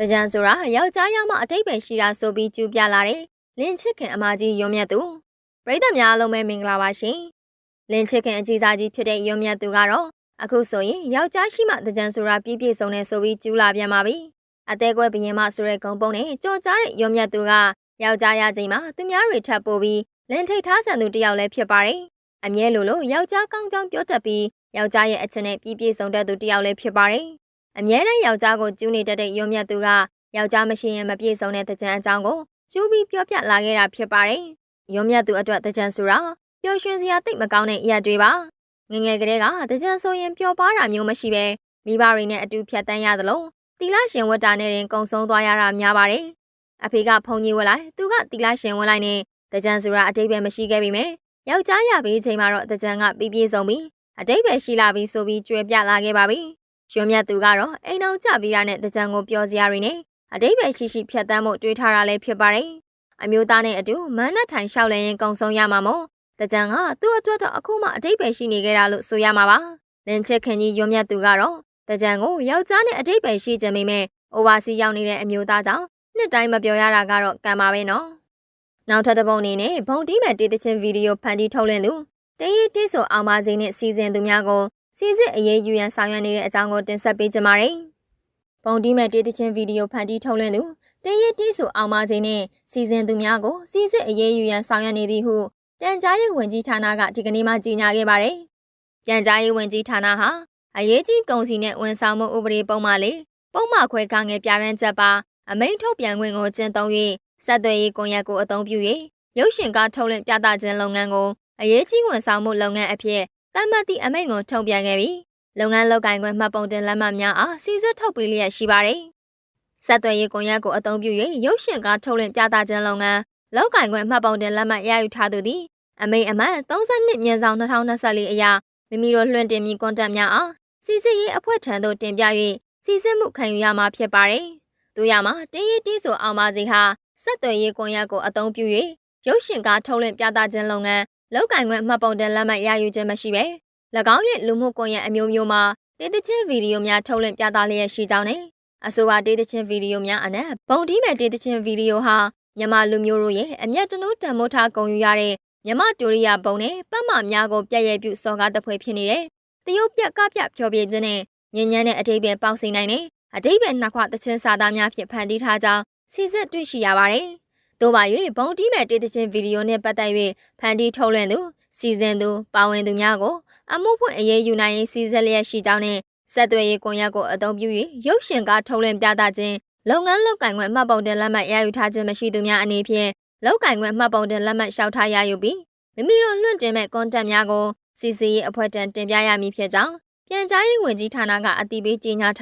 တကြံဆိုတာယောက်ျားယောက်မအတိတ်ပဲရှိတာဆိုပြီးကျူးပြလာတယ်လင်းချစ်ခင်အမကြီးယွန်းမြတ်သူပရိသတ်များအလုံးပဲမင်္ဂလာပါရှင်လင်းချစ်ခင်အကြီးစားကြီးဖြစ်တဲ့ယွန်းမြတ်သူကတော့အခုဆိုရင်ယောက်ျားရှိမှတကြံဆိုတာပြည့်ပြည့်စုံနေဆိုပြီးကျူးလာပြန်ပါပြီအသေးကွဲဘရင်မဆိုတဲ့ဂုံပုံနဲ့ကြော်ကြားတဲ့ယွန်းမြတ်သူကယောက်ျားရချိန်မှာသူများတွေထပ်ပို့ပြီးလင်းထိတ်ထားဆန်သူတယောက်လည်းဖြစ်ပါတယ်အမြဲလိုယောက်ျားကောင်းကောင်းပြောတတ်ပြီးယောက်ျားရဲ့အချက်နဲ့ပြည့်ပြည့်စုံတဲ့သူတယောက်လည်းဖြစ်ပါတယ်အမြဲတမ်းယောက်ျားကိုကျူးနေတတ်တဲ့ယွန်းမြတ်သူကယောက်ျားမရှိရင်မပြည့်စုံတဲ့တကြံအကြောင်းကိုကျူးပြီးပြောပြလာခဲ့တာဖြစ်ပါတယ်။ယွန်းမြတ်သူအတွက်တကြံဆိုတာပျော်ရွှင်စရာတိတ်မကောင်းတဲ့အရာတွေပါ။ငငယ်ကလေးကတကြံဆိုရင်ပျော်ပါတာမျိုးမရှိပဲမိဘတွေနဲ့အတူဖြတ်တန်းရသလိုတီလာရှင်ဝတ်တာနဲ့တင်ကုံဆုံးသွားရတာများပါတယ်။အဖေကဖုန်ကြီးဝတ်လိုက်သူကတီလာရှင်ဝတ်လိုက်နဲ့တကြံဆိုတာအတိတ်ပဲမရှိခဲ့ပြီမယ်။ယောက်ျားရပြီးချိန်မှာတော့တကြံကပြည့်စုံပြီးအတိတ်ပဲရှိလာပြီးဆိုပြီးကြွယ်ပြလာခဲ့ပါပြီ။ယွန်းမြတ်သူကတော့အိမ်အောင်ကြပြီးတာနဲ့တကြံကိုပျော်စရာတွေနဲ့အတိတ်ပဲရှိဖြတ်တန်းမှုတွေးထားတာလည်းဖြစ်ပါတယ်။အမျိုးသားနဲ့အတူမန်းနဲ့ထိုင်လျှောက်လဲရင်ကုံဆုံးရမှာမို့တကြံကသူ့အတွက်တော့အခုမှအတိတ်ပဲရှိနေခဲ့တာလို့ဆိုရမှာပါ။လင်းချစ်ခင်ကြီးယွန်းမြတ်သူကတော့တကြံကိုယောက်ျားနဲ့အတိတ်ပဲရှိခြင်းမိမဲ့အိုဝါစီရောက်နေတဲ့အမျိုးသားကြောင့်နှစ်တိုင်းမပြောရတာကတော့ကံပါပဲနော်။နောက်ထပ်တစ်ပုံအနေနဲ့ဘုံတီးမဲ့တေးသချင်းဗီဒီယိုဖန်တီးထုတ်လွှင့်သူတရေးတေးဆိုအောင်ပါစေနဲ့စီစဉ်သူများကိုစီစစ်အရေးယူရန်ဆောင်ရွက်နေတဲ့အကြောင်းကိုတင်ဆက်ပေးကြပါမယ်။ပုံတီးမဲ့တေးသချင်းဗီဒီယိုဖန်တီးထုတ်လွှင့်သူတရေးတီးဆိုအောင်ပါစေနဲ့စီစဉ်သူများကိုစီစစ်အရေးယူရန်ဆောင်ရွက်နေသည်ဟုပြန်ကြားရေးဝန်ကြီးဌာနကဒီကနေ့မှကြေညာခဲ့ပါတယ်။ပြန်ကြားရေးဝန်ကြီးဌာနဟာအရေးကြီးကုန်စည်နဲ့ဝန်ဆောင်မှုဥပဒေပုံမှန်လေးပုံမှန်ခွဲခန့်ငယ်ပြဋ္ဌာန်းချက်ပါအမိန့်ထုတ်ပြန်ခွင့်ကိုကျင့်သုံး၍ဆက်သွယ်ရေးကွန်ရက်ကိုအသုံးပြု၍ရုပ်ရှင်ကားထုတ်လွှင့်ပြသခြင်းလုပ်ငန်းကိုအရေးကြီးဝန်ဆောင်မှုလုပ်ငန်းအဖြစ်သတ်မှတ်သည့်အမိန့်ကိုထုတ်ပြန်ခဲ့ပြီးလုပ်ငန်းလုပ်ကိုင်ခွင့်မှတ်ပုံတင်လက်မှတ်များအားစီစစ်ထုတ်ပေးလျက်ရှိပါတယ်။ဆက်သွယ်ရေးကွန်ရက်ကိုအသုံးပြု၍ရုပ်ရှင်ကားထုတ်လွှင့်ပြသခြင်းလုပ်ငန်းလုပ်ကိုင်ခွင့်မှတ်ပုံတင်လက်မှတ်ရယူထားသူသည်အမိန့်အမှတ်32/2024အရာမိမိတို့လွှင့်တင်မည့်ကွန်တက်များအားစီစစ်ရေးအဖွဲ့ထံသို့တင်ပြ၍စီစစ်မှုခံယူရမှာဖြစ်ပါတယ်။သူရမှာတင်းရီတီးဆိုအောင်ပါစီဟာဆက်သွယ်ရေးကွန်ရက်ကိုအသုံးပြု၍ရုပ်ရှင်ကားထုတ်လွှင့်ပြသခြင်းလုပ်ငန်းလုပ်ကိုင်ခွင့်မှတ်ပုံတင်လက်မှတ်ရယူခြင်းမရှိဘဲ၎င်းရဲ့လူမှုကွန်ရက်အမျိုးမျိုးမှာတေးသချင်းဗီဒီယိုများထုတ်လွှင့်ပြသလျက်ရှိကြောင်းနဲ့အဆိုပါတေးသချင်းဗီဒီယိုများအနက်ဘုံတီးမဲ့တေးသချင်းဗီဒီယိုဟာမြန်မာလူမျိုးတို့ရဲ့အမျက်တနိုးတန်မိုးထားဂုဏ်ယူရတဲ့မြန်မာတူရိယာပုံနဲ့ပတ်မများကိုပြည့်ရဲ့ပြုစော်ကားတပွဲဖြစ်နေတဲ့တရုတ်ပြက်ကပြဖြောပြခြင်းနဲ့ညဉ့်ညမ်းတဲ့အတိတ်ပဲပေါက်စိနိုင်တဲ့အတိတ်ပဲနှစ်ခွသချင်းစာသားများဖြင့်ဖန်တီးထားကြောင်းစီစစ်တွေ့ရှိရပါတယ်။သို့ပါ၍ဘုံတီးမဲ့တေးသချင်းဗီဒီယိုနဲ့ပတ်သက်၍ဖန်တီးထုတ်လွှင့်သူစီစဉ်သူပါဝင်သူများကိုအမှုဖွင့်အရေးယူနိုင်ရေးစီစစ်လျက်ရှိကြောင်းနဲ့ဆက်သွယ်ရေးကွန်ရက်ကိုအသုံးပြု၍ရုပ်ရှင်ကားထုတ်လွှင့်ပြသခြင်းလုပ်ငန်းလုပ်ကိုင်ခွင့်မှတ်ပုံတင်လက်မှတ်ရယူထားခြင်းမရှိသူများအနေဖြင့်လုပ်ကိုင်ခွင့်မှတ်ပုံတင်လက်မှတ်လျှောက်ထားရယူပြီးမိမိတို့လွှင့်တင်မဲ့ကွန်တက်များကိုစီစီရေးအဖွဲ့ထံတင်ပြရမည်ဖြစ်ကြောင်းပြန်ကြားရေးဝန်ကြီးဌာနကအတည်ပြုကြေညာထား